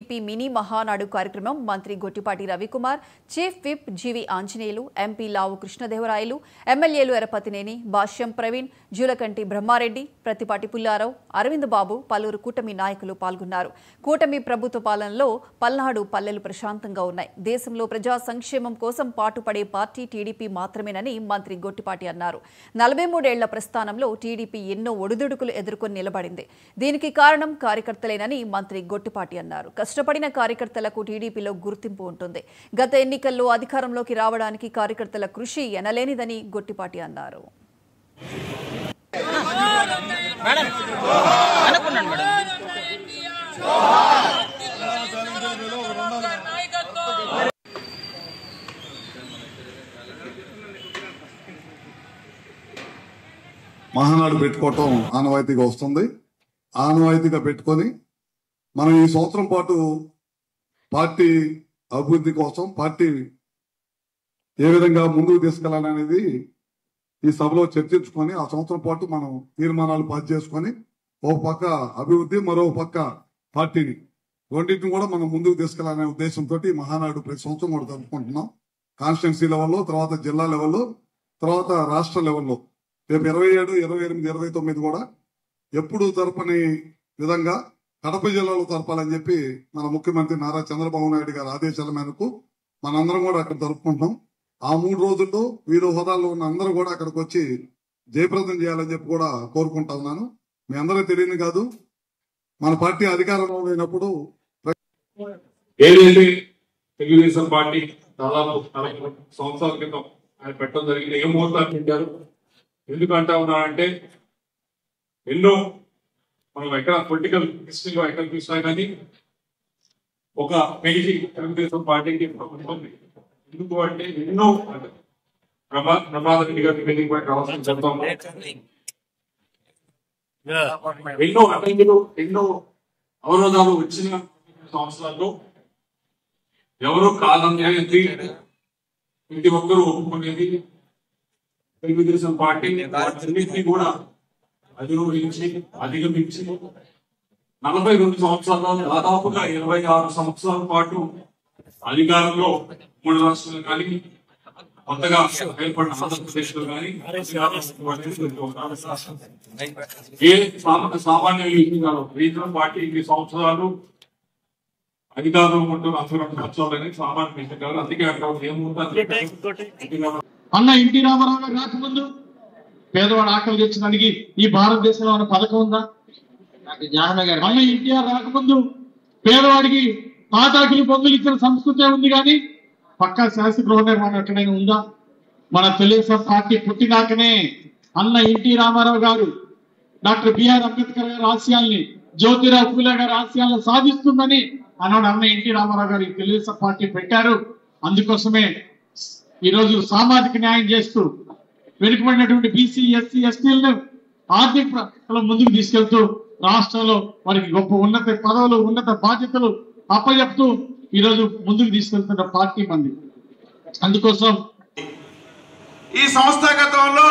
TDP mini Mahanadu కార్యక్రమం మంత్రి Gottipati Ravikumar, chief whip జీవి Anjaneyulu, MP లావు కృష్ణదేవరాయలు, ఎమ్మెల్యేలు ఎరపతినేని, భాష్యం ప్రవీణ్, జూలకంటి బ్రహ్మారెడ్డి, ప్రతిపాటి పుల్లారావు, అరవింద్ బాబు, పలువురు కూటమి నాయకులు పాల్గొన్నారు. కూటమి ప్రభుత్వ పాలనలో పల్నాడు పల్లెలు ప్రశాంతంగా ఉన్నాయి. దేశంలో ప్రజా సంక్షేమం కోసం పాటుపడే పార్టీ టీడీపీ మాత్రమేనని మంత్రి గొట్టిపాటి అన్నారు. 43 ఏళ్ల ప్రస్థానంలో టీడీపీ ఎన్నో ఒడిదుడుకులు ఎదుర్కొని నిలబడింది. దీనికి కారణం కార్యకర్తలేనని మంత్రి గొట్టిపాటి అన్నారు. కష్టపడిన కార్యకర్తలకు టీడీపీలో గుర్తింపు ఉంటుంది. గత ఎన్నికల్లో అధికారంలోకి రావడానికి కార్యకర్తల కృషి ఎనలేనిదని గొట్టిపాటి అన్నారు. మహానాడు పెట్టుకోవటం ఆనవాయితీగా వస్తుంది. ఆనవాయితీగా పెట్టుకొని మనం ఈ సంవత్సరం పాటు పార్టీ అభివృద్ధి కోసం పార్టీ ఏ విధంగా ముందుకు తీసుకెళ్లాలనేది ఈ సభలో చర్చించుకొని ఆ సంవత్సరం పాటు మనం తీర్మానాలు పాస్ చేసుకొని ఒక పక్క అభివృద్ధి, మరో పక్క పార్టీని రెండింటిని కూడా మనం ముందుకు తీసుకెళ్లాలనే ఉద్దేశంతో మహానాడు ప్రతి సంవత్సరం కూడా జరుపుకుంటున్నాం. కాన్స్టిట్యున్సీ లెవెల్లో, తర్వాత జిల్లా లెవెల్లో, తర్వాత రాష్ట్ర లెవెల్లో. రేపు 27, 28, 29 కూడా ఎప్పుడు జరపని విధంగా కడప జిల్లాలో జరపాలని చెప్పి మన ముఖ్యమంత్రి నారా చంద్రబాబు నాయుడు గారి ఆదేశాల మేరకు మనందరం కూడా అక్కడ జరుపుకుంటాం. ఆ 3 రోజుల్లో వివిధ హోదాల్లో ఉన్న అందరూ కూడా అక్కడికి వచ్చి జయప్రదం చేయాలని చెప్పి కూడా కోరుకుంటా ఉన్నాను. మీ అందరూ తెలియని కాదు, మన పార్టీ అధికారంలో లేనప్పుడు ఏదైతే తెలుగుదేశం పార్టీ దాదాపు 40 సంవత్సరాల క్రితం ఆయన పెట్టడం జరిగింది. ఏ ముహూర్తాలు పెట్టారు, ఎందుకంటా ఉన్నారంటే ఎన్నో మనం ఎక్కడ పొలిటికల్ హిస్టరీలో ఎక్కడ చూసినా కానీ ఒక పేజీ తెలుగుదేశం పార్టీకి ఎందుకు అంటే ఎన్నో ప్రమాదరెడ్డి గారి మీటింగ్ పై రావాల్సిన చెప్తాము. ఎన్నో అడ్డంకులు, ఎన్నో అవరోధాలు వచ్చిన సంవత్సరాల్లో ఎవరు కాదనేది ప్రతి ఒక్కరూ ఒప్పుకునేది తెలుగుదేశం పార్టీ అన్నింటినీ కూడా అధిగమించి 42 సంవత్సరాల్లో దాదాపుగా 26 సంవత్సరాల పాటు అధికారంలో 3 రాష్ట్రాలు కానీ కొత్తగా ఏర్పడిన ఆంధ్రప్రదేశ్ లో కానీ ఏ సామాన్య రీజనల్ పార్టీ 2 సంవత్సరాలు అధికారంలో ఉంటూ 42 సంవత్సరాలు సామాన్య విషయం కాదు. అందుకే అక్కడ ఏముంటుంది అన్న ఎన్టీ రామారావు గారు రాకముందు పేదవాడు ఆకలి తెచ్చడానికి ఈ భారతదేశంలో ఉన్న పథకం ఉందా? అన్న ఎన్టీఆర్ రాకముందు పేదవాడికి తాటాకులు పొంగులు ఇచ్చిన సంస్కృతి ఉంది, కానీ పక్కా శాశ్వత గృహ నిర్మాణం ఎక్కడైనా ఉందా? మన తెలుగుదేశం పార్టీ పుట్టినాకనే అన్న ఎన్టీ రామారావు గారు డాక్టర్ బిఆర్ అంబేద్కర్ గారి ఆశయాల్ని, జ్యోతిరావు పూలే గారి ఆశయాలను సాధిస్తుందని అన్నాడు అన్న ఎన్టీ రామారావు గారు తెలుగుదేశం పార్టీ పెట్టారు. అందుకోసమే ఈరోజు సామాజిక న్యాయం చేస్తూ వెనుకబడినటువంటి బీసీ, ఎస్సీ, ఎస్టీలను ఆర్థిక ముందుకు తీసుకెళ్తూ రాష్ట్రంలో వారికి గొప్ప ఉన్నత పదవులు, ఉన్నత బాధ్యతలు అప్పచెప్తూ ఈరోజు ముందుకు తీసుకెళ్తున్న పార్టీ మంది. అందుకోసం ఈ సంస్థాగతంలో